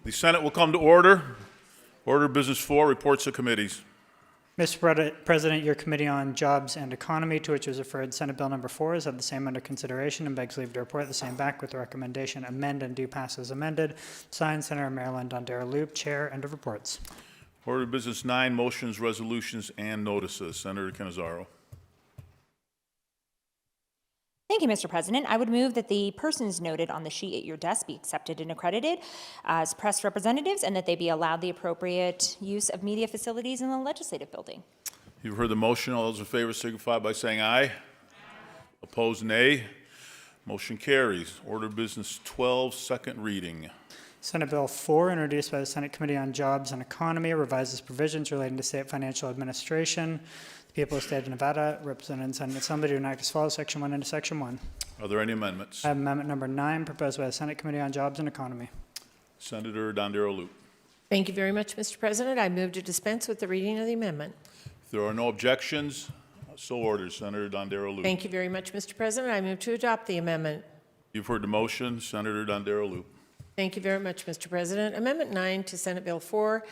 The Senate will come to order. Order of Business 4, reports of committees. Mr. President, your Committee on Jobs and Economy, to which was referred Senate Bill Number 4, is of the same under consideration and begs leave to report the same back with the recommendation amend and do pass as amended. Signed, Senator Marilyn Dondero-Loop, Chair. End of reports. Order of Business 9, motions, resolutions, and notices. Senator Cannizzaro. Thank you, Mr. President. I would move that the persons noted on the sheet at your desk be accepted and accredited as press representatives and that they be allowed the appropriate use of media facilities in the legislative building. You've heard the motion. All those in favor signify by saying aye. Aye. Opposed, nay. Motion carries. Order of Business 12, second reading. Senate Bill 4, introduced by the Senate Committee on Jobs and Economy, revises provisions relating to state financial administration. The people of the state of Nevada, represented in Senate Assembly, to enact as follows, Section 1 into Section 1. Are there any amendments? I have Amendment Number 9, proposed by the Senate Committee on Jobs and Economy. Senator Dondero-Loop. Thank you very much, Mr. President. I move to dispense with the reading of the amendment. If there are no objections, so ordered. Senator Dondero-Loop. Thank you very much, Mr. President. I move to adopt the amendment. You've heard the motion. Senator Dondero-Loop. Thank you very much, Mr. President. Amendment 9 to Senate Bill 4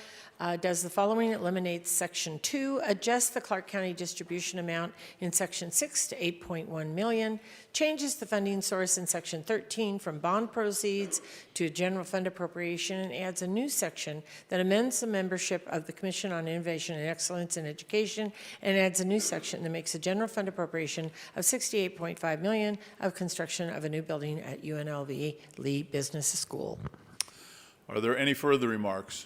does the following. It eliminates Section 2, adjusts the Clark County distribution amount in Section 6 to $8.1 million, changes the funding source in Section 13 from bond proceeds to a general fund appropriation, and adds a new section that amends the membership of the Commission on Innovation and Excellence in Education, and adds a new section that makes a general fund appropriation of $68.5 million of construction of a new building at UNLV Lee Business School. Are there any further remarks?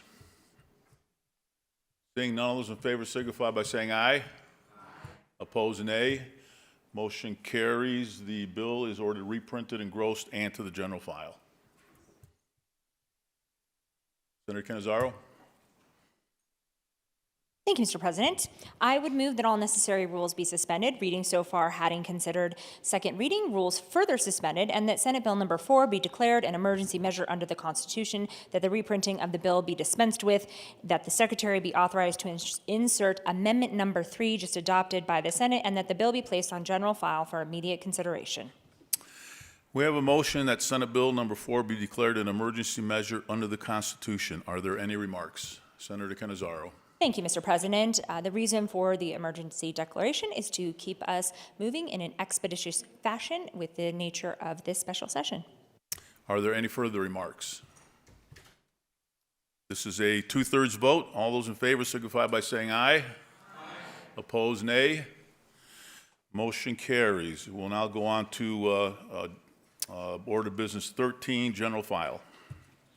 Seeing none, all those in favor signify by saying aye. Aye. Opposed, nay. Motion carries. The bill is ordered reprinted, engrossed, and to the general file. Senator Cannizzaro. Thank you, Mr. President. I would move that all necessary rules be suspended, reading so far having considered second reading, rules further suspended, and that Senate Bill Number 4 be declared an emergency measure under the Constitution, that the reprinting of the bill be dispensed with, that the Secretary be authorized to insert Amendment Number 3 just adopted by the Senate, and that the bill be placed on general file for immediate consideration. We have a motion that Senate Bill Number 4 be declared an emergency measure under the Constitution. Are there any remarks? Senator Cannizzaro. Thank you, Mr. President. The reason for the emergency declaration is to keep us moving in an expeditious fashion with the nature of this special session. Are there any further remarks? This is a 2/3 vote. All those in favor signify by saying aye. Aye. Opposed, nay. Motion carries. We'll now go on to Order of Business 13, general file.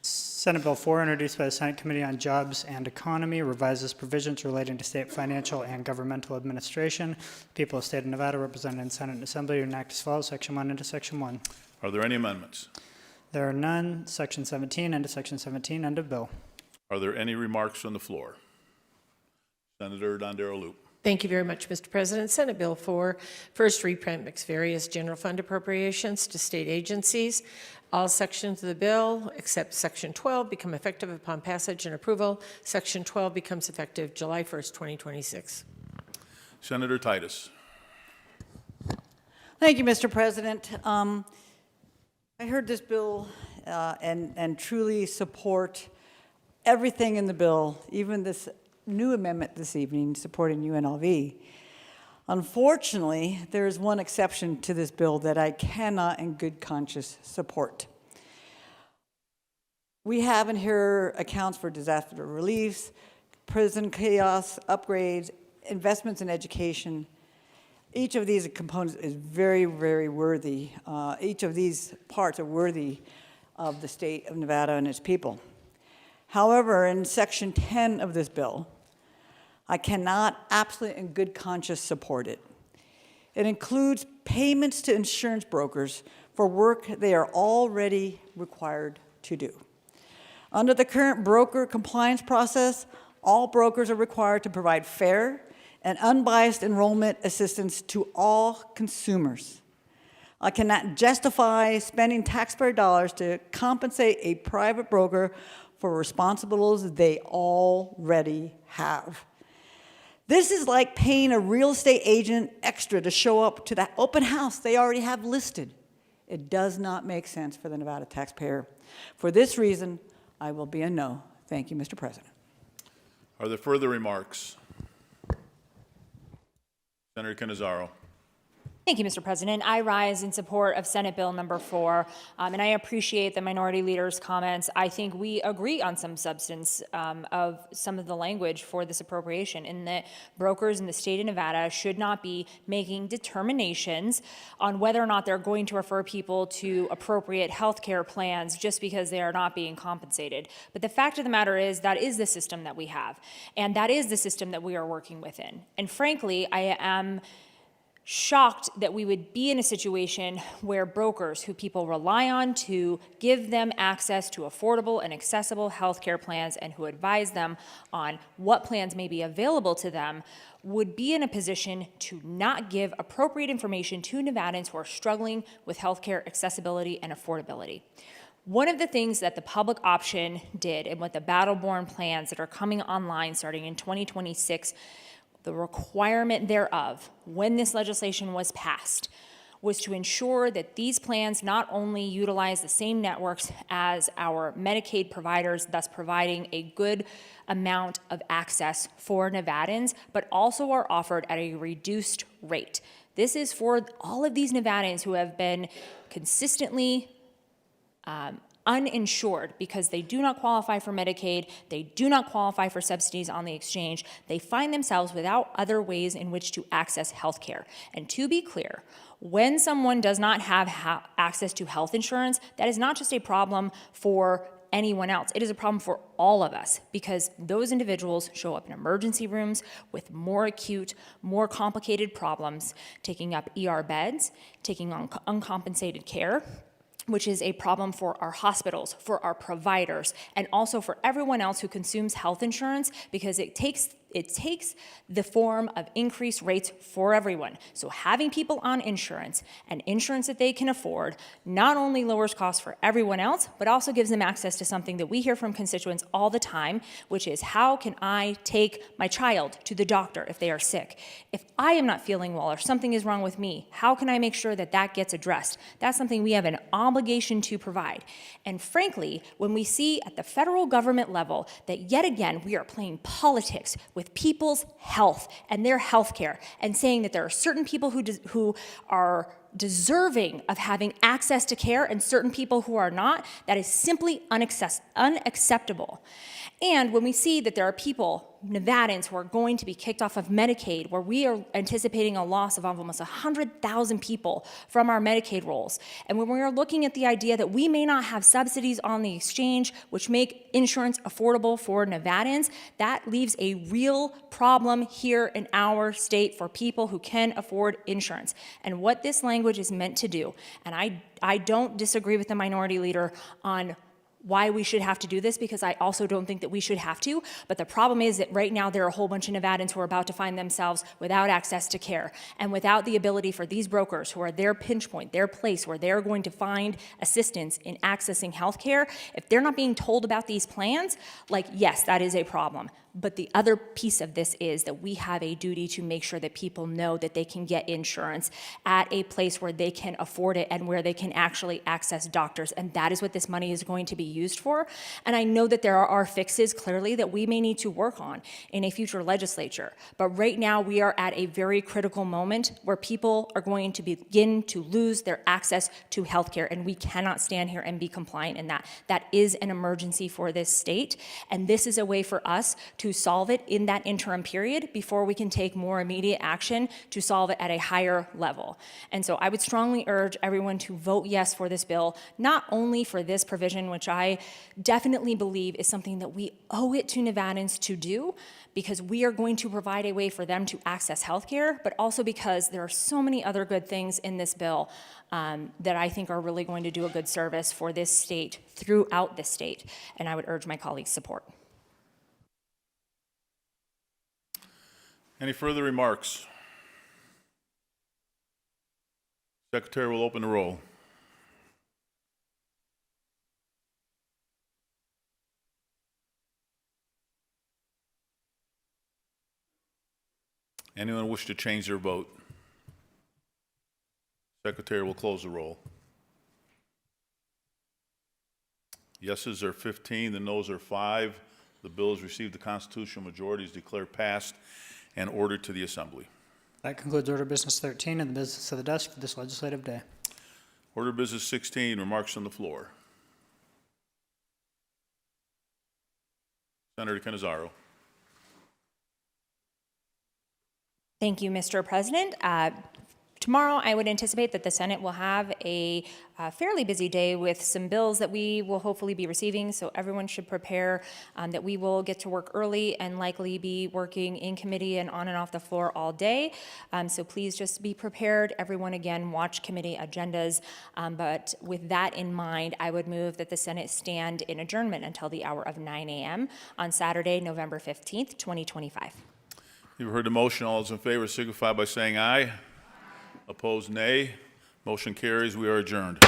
Senate Bill 4, introduced by the Senate Committee on Jobs and Economy, revises provisions relating to state financial and governmental administration. People of the state of Nevada, represented in Senate and Assembly, to enact as follows, Section 1 into Section 1. Are there any amendments? There are none. Section 17 into Section 17, end of bill. Are there any remarks from the floor? Senator Dondero-Loop. Thank you very much, Mr. President. Senate Bill 4, first reprint, makes various general fund appropriations to state agencies. All sections of the bill, except Section 12, become effective upon passage and approval. Section 12 becomes effective July 1st, 2026. Senator Titus. Thank you, Mr. President. I heard this bill and truly support everything in the bill, even this new amendment this evening supporting UNLV. Unfortunately, there is one exception to this bill that I cannot in good conscience support. We have in here accounts for disaster relief, prison chaos, upgrades, investments in education. Each of these components is very, very worthy. Each of these parts are worthy of the state of Nevada and its people. However, in Section 10 of this bill, I cannot absolutely in good conscience support it. It includes payments to insurance brokers for work they are already required to do. Under the current broker compliance process, all brokers are required to provide fair and unbiased enrollment assistance to all consumers. I cannot justify spending taxpayer dollars to compensate a private broker for responsibilities they already have. This is like paying a real estate agent extra to show up to that open house they already have listed. It does not make sense for the Nevada taxpayer. For this reason, I will be a no. Thank you, Mr. President. Are there further remarks? Senator Cannizzaro. Thank you, Mr. President. I rise in support of Senate Bill number 4, and I appreciate the minority leader's comments. I think we agree on some substance of some of the language for this appropriation, in that brokers in the state of Nevada should not be making determinations on whether or not they're going to refer people to appropriate health care plans just because they are not being compensated. But the fact of the matter is that is the system that we have, and that is the system that we are working within. And frankly, I am shocked that we would be in a situation where brokers who people rely on to give them access to affordable and accessible health care plans and who advise them on what plans may be available to them would be in a position to not give appropriate information to Nevadans who are struggling with health care accessibility and affordability. One of the things that the public option did, and what the battle-born plans that are coming online starting in 2026, the requirement thereof, when this legislation was passed, was to ensure that these plans not only utilize the same networks as our Medicaid providers, thus providing a good amount of access for Nevadans, but also are offered at a reduced rate. This is for all of these Nevadans who have been consistently uninsured because they do not qualify for Medicaid, they do not qualify for subsidies on the exchange, they find themselves without other ways in which to access health care. And to be clear, when someone does not have access to health insurance, that is not just a problem for anyone else. It is a problem for all of us because those individuals show up in emergency rooms with more acute, more complicated problems, taking up ER beds, taking on uncompensated care, which is a problem for our hospitals, for our providers, and also for everyone else who consumes health insurance because it takes the form of increased rates for everyone. So having people on insurance, and insurance that they can afford, not only lowers costs for everyone else, but also gives them access to something that we hear from constituents all the time, which is how can I take my child to the doctor if they are sick? If I am not feeling well or something is wrong with me, how can I make sure that that gets addressed? That's something we have an obligation to provide. And frankly, when we see at the federal government level that yet again we are playing politics with people's health and their health care and saying that there are certain people who are deserving of having access to care and certain people who are not, that is simply unacceptable. And when we see that there are people, Nevadans, who are going to be kicked off of Medicaid, where we are anticipating a loss of almost 100,000 people from our Medicaid rolls, and when we are looking at the idea that we may not have subsidies on the exchange, which make insurance affordable for Nevadans, that leaves a real problem here in our state for people who can afford insurance. And what this language is meant to do, and I don't disagree with the minority leader on why we should have to do this, because I also don't think that we should have to. But the problem is that right now there are a whole bunch of Nevadans who are about to find themselves without access to care and without the ability for these brokers, who are their pinch point, their place where they're going to find assistance in accessing health care. If they're not being told about these plans, like, yes, that is a problem. But the other piece of this is that we have a duty to make sure that people know that they can get insurance at a place where they can afford it and where they can actually access doctors. And that is what this money is going to be used for. And I know that there are fixes, clearly, that we may need to work on in a future legislature. But right now, we are at a very critical moment where people are going to begin to lose their access to health care. And we cannot stand here and be compliant in that. That is an emergency for this state. And this is a way for us to solve it in that interim period before we can take more immediate action to solve it at a higher level. And so I would strongly urge everyone to vote yes for this bill, not only for this provision, which I definitely believe is something that we owe it to Nevadans to do, because we are going to provide a way for them to access health care, but also because there are so many other good things in this bill that I think are really going to do a good service for this state throughout this state. And I would urge my colleagues' support. Any further remarks? Secretary will open the roll. Anyone wish to change their vote? Secretary will close the roll. Yeses are 15, the noes are 5. The bill has received the constitutional majority, is declared passed and ordered to the Assembly. That concludes Order Business 13 and the business of the desk for this legislative day. Order Business 16, remarks on the floor. Senator Cannizzaro. Thank you, Mr. President. Tomorrow, I would anticipate that the Senate will have a fairly busy day with some bills that we will hopefully be receiving, so everyone should prepare that we will get to work early and likely be working in committee and on and off the floor all day. So please just be prepared. Everyone, again, watch committee agendas. But with that in mind, I would move that the Senate stand in adjournment until the hour of 9 a.m. on Saturday, November 15th, 2025. You've heard the motion. All those in favor signify by saying aye. Opposed, nay. Motion carries. We are adjourned.